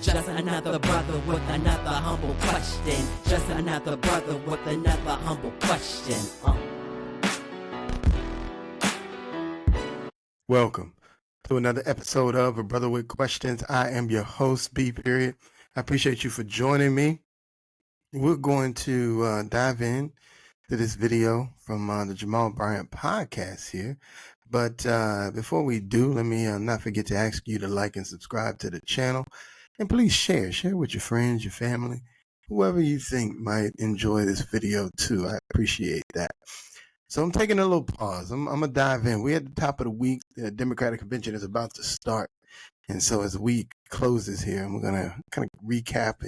Just another brother with another humble question. Just another brother with another humble question. Welcome to another episode of A Brother with Questions. I am your host, B. Period. I appreciate you for joining me. We're going to dive in to this video from the Jamal Bryant podcast here. But before we do, let me not forget to ask you to like and subscribe to the channel. And please share with your friends, your family, whoever you think might enjoy this video too. I appreciate that. So I'm taking a little pause. I'm going to dive in. We're at the top of the week. The Democratic Convention is about to start. And so as the week closes here, we're going to kind of recap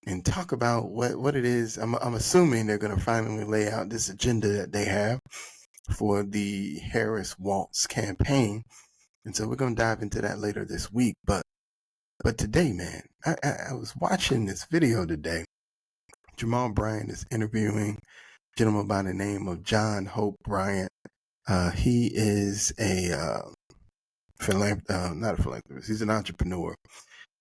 and talk about what it is. I'm assuming they're going to finally lay out this agenda that they have for the Harris-Walz campaign. And so we're going to dive into that later this week. But today, man, I was watching this video today. Jamal Bryant is interviewing a gentleman by the name of John Hope Bryant. He is not a philanthropist. He's an entrepreneur,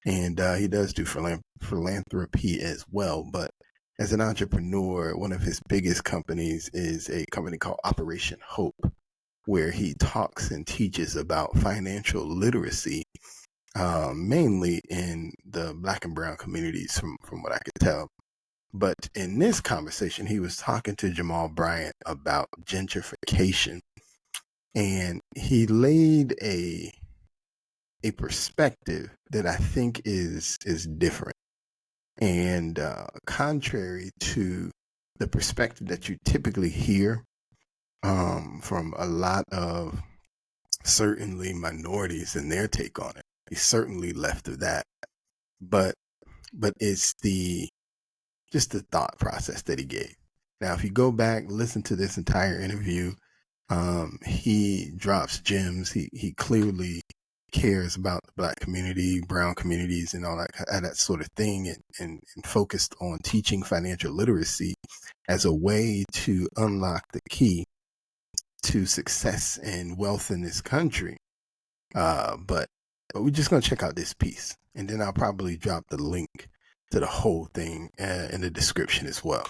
and he does do philanthropy as well. But as an entrepreneur, one of his biggest companies is a company called Operation Hope, where he talks and teaches about financial literacy, mainly in the Black and brown communities, from what I could tell. But in this conversation, he was talking to Jamal Bryant about gentrification, and he laid a perspective that I think is different and contrary to the perspective that you typically hear from a lot of certainly minorities and their take on it. He's certainly left of that, but it's just the thought process that he gave. Now, if you go back, listen to this entire interview, he drops gems. He clearly cares about the Black community, brown communities, and all that sort of thing, and focused on teaching financial literacy as a way to unlock the key to success and wealth in this country. But we're just going to check out this piece, and then I'll probably drop the link to the whole thing in the description as well.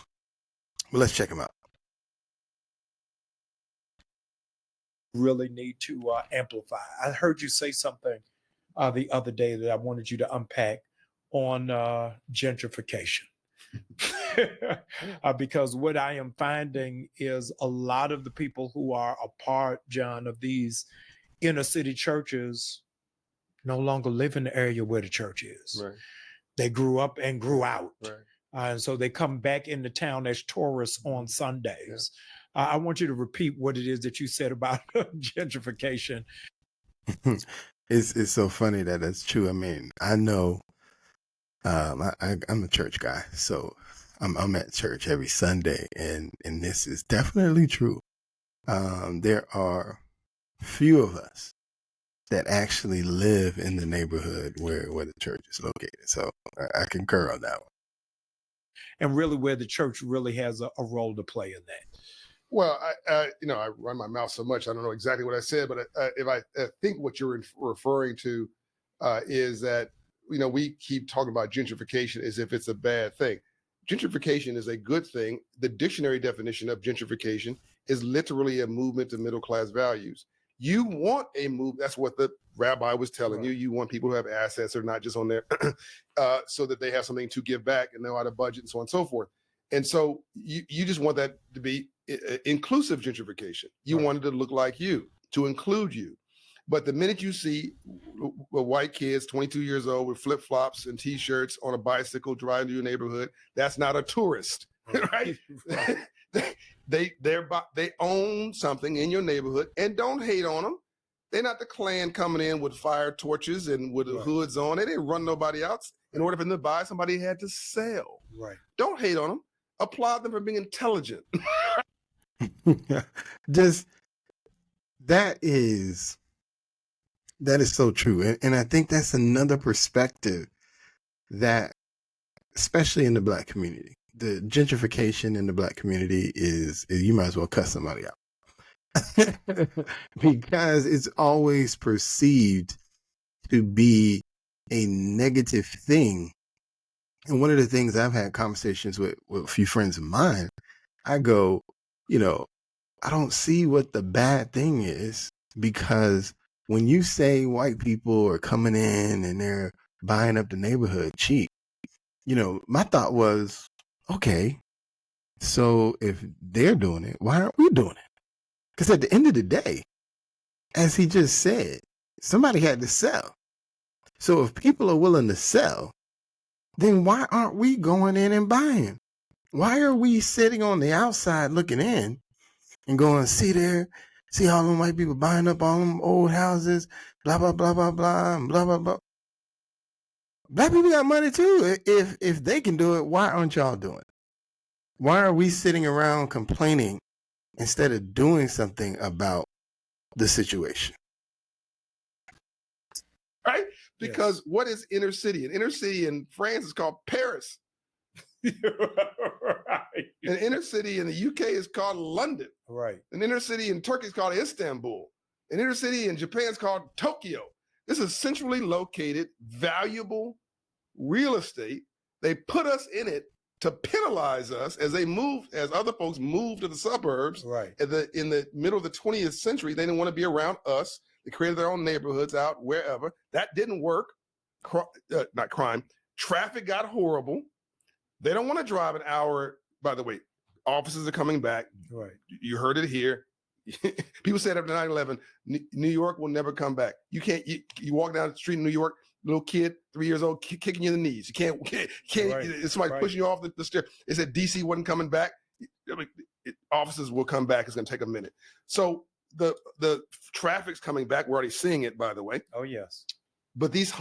But let's check him out. Really need to amplify. I heard you say something the other day that I wanted you to unpack on gentrification. Because what I am finding is a lot of the people who are a part, John, of these inner city churches no longer live in the area where the church is. Right. They grew up and grew out. Right. And so they come back into town as tourists on Sundays. Yeah. I want you to repeat what it is that you said about gentrification. It's so funny that that's true. I mean, I know I'm a church guy, so I'm at church every Sunday, and this is definitely true. There are few of us that actually live in the neighborhood where the church is located. So I concur on that one. And really where the church really has a role to play in that. Well, I run my mouth so much, I don't know exactly what I said, but if I think what you're referring to is that, we keep talking about gentrification as if it's a bad thing. Gentrification is a good thing. The dictionary definition of gentrification is literally a movement to middle-class values. You want a move. That's what the rabbi was telling you. You want people who have assets or not just on there so that they have something to give back and know how to budget and so on and so forth. And so you just want that to be inclusive gentrification. You want it to look like you, to include you. But the minute you see white kids, 22 years old, with flip-flops and T-shirts on a bicycle driving through your neighborhood, that's not a tourist, right? They own something in your neighborhood, and don't hate on them. They're not the Klan coming in with fire torches and with hoods on. They didn't run nobody out. In order for them to buy, somebody had to sell. Right. Don't hate on them. Applaud them for being intelligent. Just that is so true, and I think that's another perspective that, especially in the Black community, the gentrification in the Black community is you might as well cut somebody out because it's always perceived to be a negative thing. And one of the things I've had conversations with a few friends of mine, I go, I don't see what the bad thing is, because when you say white people are coming in and they're buying up the neighborhood cheap, my thought was, okay, so if they're doing it, why aren't we doing it? Because at the end of the day, as he just said, somebody had to sell. So if people are willing to sell, then why aren't we going in and buying? Why are we sitting on the outside looking in and going, see all them white people buying up all them old houses, blah, blah, blah, blah, blah, and blah, blah, blah. Black people got money too. If they can do it, why aren't y'all doing it? Why are we sitting around complaining instead of doing something about the situation? Right? Because what is inner city? An inner city in France is called Paris. Right. An inner city in the UK is called London. Right. An inner city in Turkey is called Istanbul. An inner city in Japan is called Tokyo. This is centrally located, valuable real estate. They put us in it to penalize us as other folks move to the suburbs. Right. In the middle of the 20th century, they didn't want to be around us. They created their own neighborhoods out wherever. That didn't work. Not crime. Traffic got horrible. They don't want to drive an hour. By the way, offices are coming back. Right. You heard it here. People said after 9/11, New York will never come back. You can't. You walk down the street in New York, little kid, 3 years old, kicking you in the knees. You can't. Right. Somebody pushing you off the stair. They said DC wasn't coming back. Offices will come back. It's going to take a minute. So the traffic's coming back. We're already seeing it, by the way. Oh yes. But these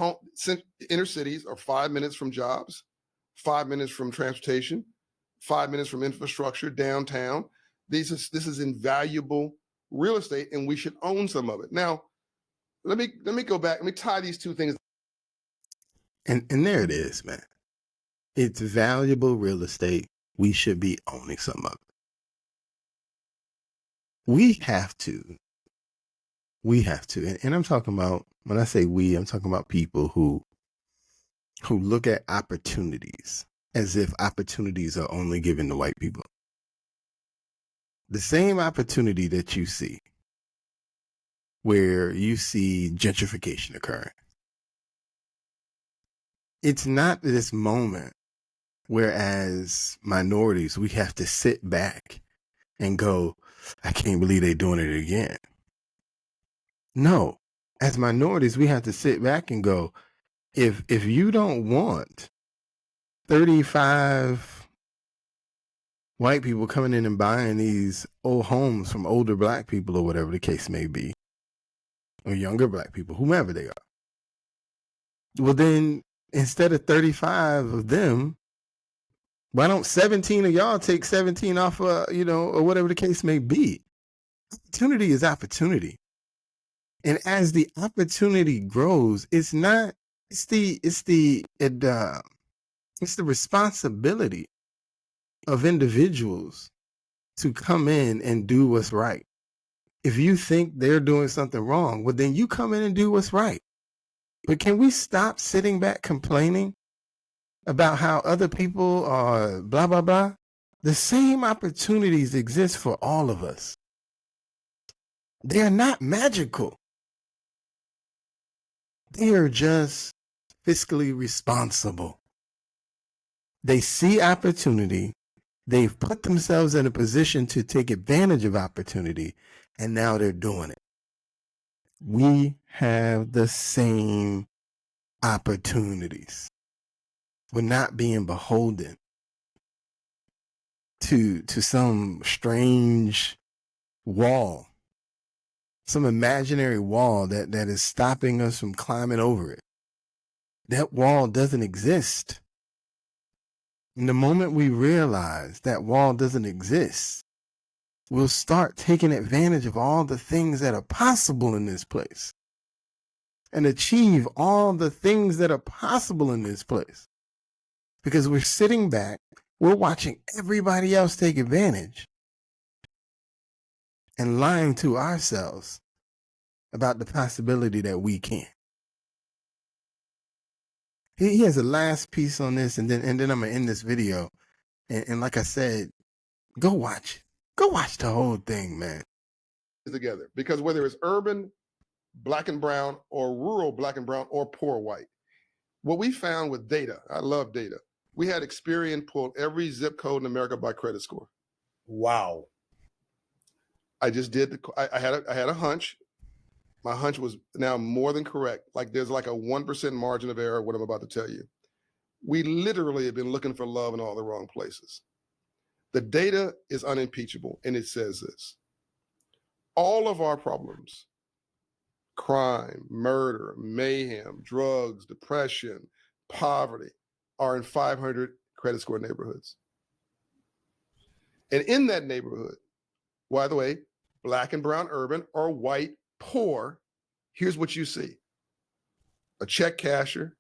inner cities are 5 minutes from jobs, 5 minutes from transportation, 5 minutes from infrastructure downtown. This is invaluable real estate, and we should own some of it. Now, let me go back. Let me tie these two things. And there it is, man. It's valuable real estate. We should be owning some of it. We have to. And I'm talking about, when I say we, I'm talking about people who look at opportunities as if opportunities are only given to white people. The same opportunity that you see, where you see gentrification occurring. It's not this moment where, as minorities, we have to sit back and go, I can't believe they're doing it again. No, as minorities, we have to sit back and go, if you don't want 35 white people coming in and buying these old homes from older black people, or whatever the case may be, or younger black people, whomever they are, well then, instead of 35 of them, why don't 17 of y'all take 17 off, or whatever the case may be? Opportunity is opportunity. And as the opportunity grows, it's the responsibility of individuals to come in and do what's right. If you think they're doing something wrong, well, then you come in and do what's right. But can we stop sitting back complaining about how other people are blah, blah, blah? The same opportunities exist for all of us. They are not magical. They are just fiscally responsible. They see opportunity. They've put themselves in a position to take advantage of opportunity, and now they're doing it. We have the same opportunities. We're not being beholden to some strange wall, some imaginary wall that is stopping us from climbing over it. That wall doesn't exist. And the moment we realize that wall doesn't exist, we'll start taking advantage of all the things that are possible in this place and achieve all the things that are possible in this place. Because we're sitting back, we're watching everybody else take advantage and lying to ourselves about the possibility that we can. He has a last piece on this, and then I'm gonna end this video. And like I said, go watch it. Go watch the whole thing, man. Together, because whether it's urban black and brown or rural black and brown or poor white, what we found with data, I love data. We had Experian pull every zip code in America by credit score. Wow. I just did I had a hunch. My hunch was now more than correct. Like there's like a 1% margin of error, what I'm about to tell you. We literally have been looking for love in all the wrong places. The data is unimpeachable, and it says this. All of our problems, crime, murder, mayhem, drugs, depression, poverty, are in 500 credit score neighborhoods. And in that neighborhood, by the way, black and brown urban or white poor, here's what you see. A check casher,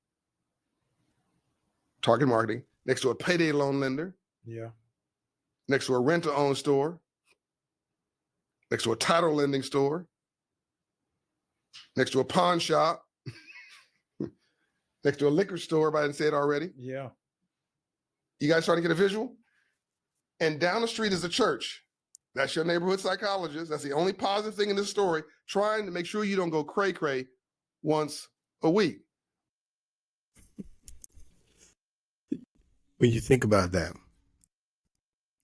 target marketing, next to a payday loan lender. Yeah. Next to a rent-to-own store. Next to a title lending store. Next to a pawn shop. Next to a liquor store, if I didn't say it already. Yeah. You guys starting to get a visual? And down the street is a church. That's your neighborhood psychologist. That's the only positive thing in this story, trying to make sure you don't go cray-cray once a week. When you think about that,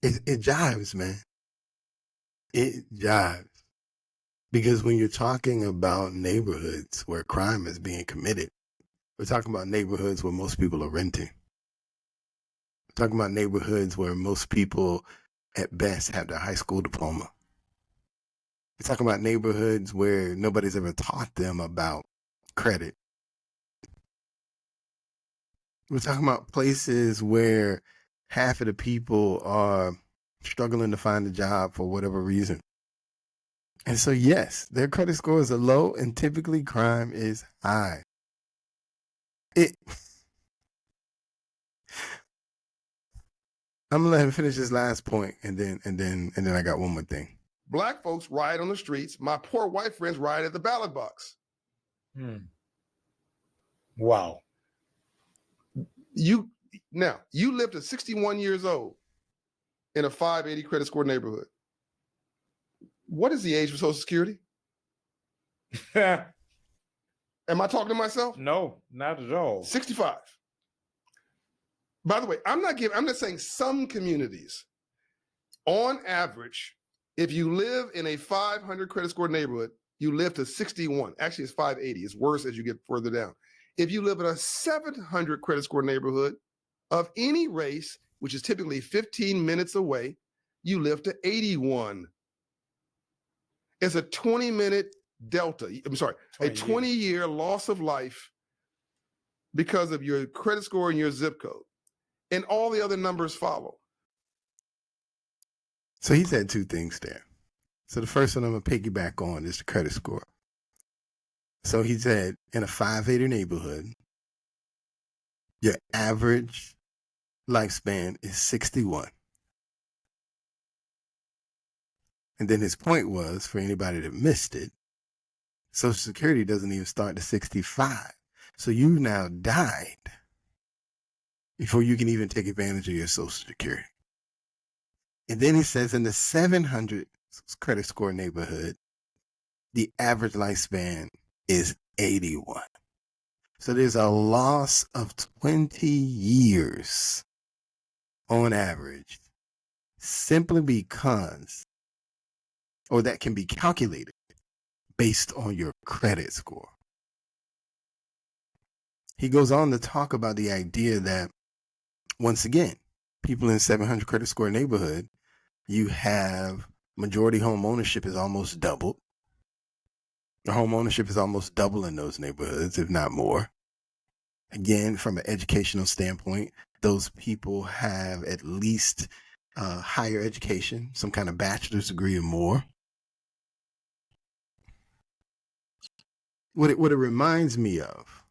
it jives, man. It jives. Because when you're talking about neighborhoods where crime is being committed, we're talking about neighborhoods where most people are renting. We're talking about neighborhoods where most people at best have their high school diploma. We're talking about neighborhoods where nobody's ever taught them about credit. We're talking about places where half of the people are struggling to find a job for whatever reason. And so, yes, their credit scores are low and typically crime is high. I'm gonna let him finish his last point, and then I got one more thing. Black folks riot on the streets. My poor white friends riot at the ballot box. Wow. You live to 61 years old in a 580 credit score neighborhood. What is the age for Social Security? Am I talking to myself? No, not at all. 65. By the way, I'm not saying some communities. On average, if you live in a 500 credit score neighborhood, you live to 61. Actually, it's 580. It's worse as you get further down. If you live in a 700 credit score neighborhood of any race, which is typically 15 minutes away, you live to 81. It's a 20-minute delta. I'm sorry, a 20-year loss of life because of your credit score and your zip code. And all the other numbers follow. So he said two things there. So the first one I'm going to piggyback on is the credit score. So he said in a 580 neighborhood, your average lifespan is 61. And then his point was, for anybody that missed it, Social Security doesn't even start to 65. So you now died before you can even take advantage of your Social Security. And then he says in the 700 credit score neighborhood, the average lifespan is 81. So there's a loss of 20 years on average, simply because, or that can be calculated based on your credit score. He goes on to talk about the idea that, once again, people in 700 credit score neighborhood, you have majority home ownership is almost doubled. The home ownership is almost double in those neighborhoods, if not more. Again, from an educational standpoint, those people have at least higher education, some kind of bachelor's degree or more. What it reminds me of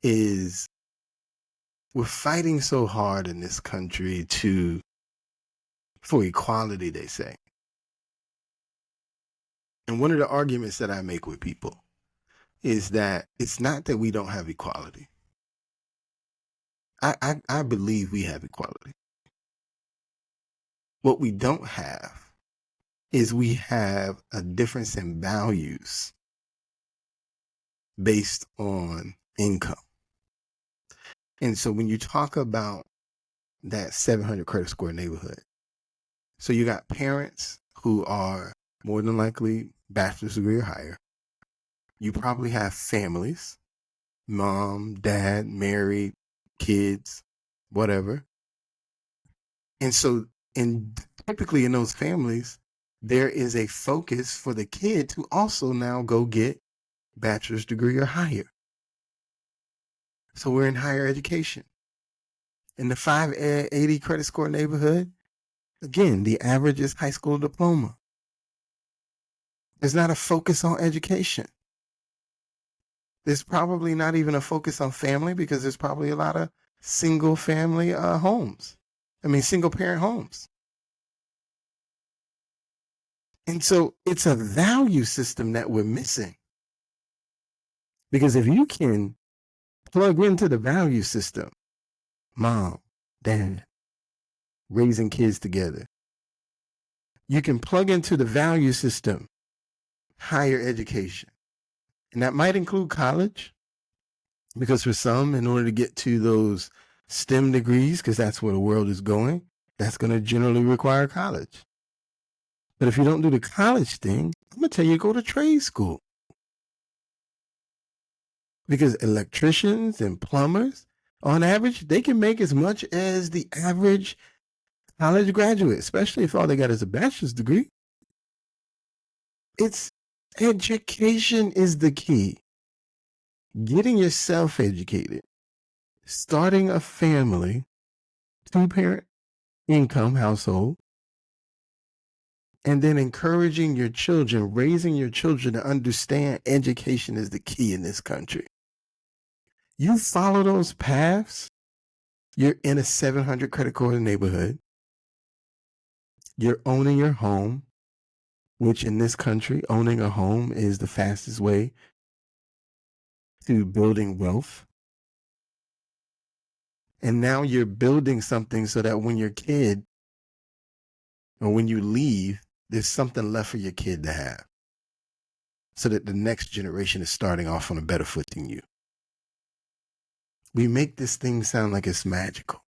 is we're fighting so hard in this country for equality, they say. And one of the arguments that I make with people is that it's not that we don't have equality. I believe we have equality. What we don't have is we have a difference in values based on income. And so when you talk about that 700 credit score neighborhood, so you got parents who are more than likely bachelor's degree or higher. You probably have families, mom, dad, married, kids, whatever. And so typically in those families, there is a focus for the kid to also now go get bachelor's degree or higher. So we're in higher education. In the 580 credit score neighborhood, again, the average is high school diploma. There's not a focus on education. There's probably not even a focus on family because there's probably a lot of single family homes. Single parent homes. And so it's a value system that we're missing. Because if you can plug into the value system, mom, dad, raising kids together, you can plug into the value system, higher education. And that might include college, because for some, in order to get to those STEM degrees, because that's where the world is going, that's going to generally require college. But if you don't do the college thing, I'm going to tell you, go to trade school. Because electricians and plumbers, on average, they can make as much as the average college graduate, especially if all they got is a bachelor's degree. It's education is the key. Getting yourself educated, starting a family, 2-parent income household, and then encouraging your children, raising your children to understand education is the key in this country. You follow those paths, you're in a 700 credit score neighborhood. You're owning your home, which in this country, owning a home is the fastest way to building wealth. And now you're building something so that when your kid, or when you leave, there's something left for your kid to have, so that the next generation is starting off on a better foot than you. We make this thing sound like it's magical.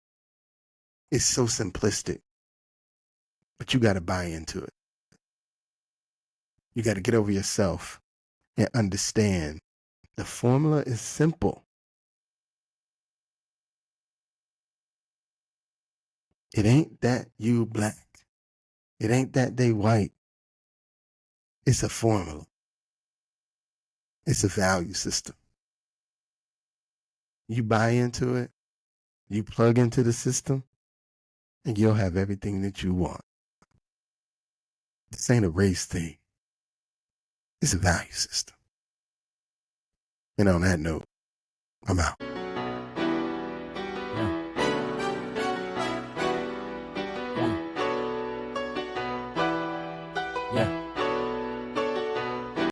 It's so simplistic, but you got to buy into it. You got to get over yourself and understand the formula is simple. It ain't that you black. It ain't that they white. It's a formula. It's a value system. You buy into it, you plug into the system, and you'll have everything that you want. This ain't a race thing. It's a value system. And on that note, I'm out.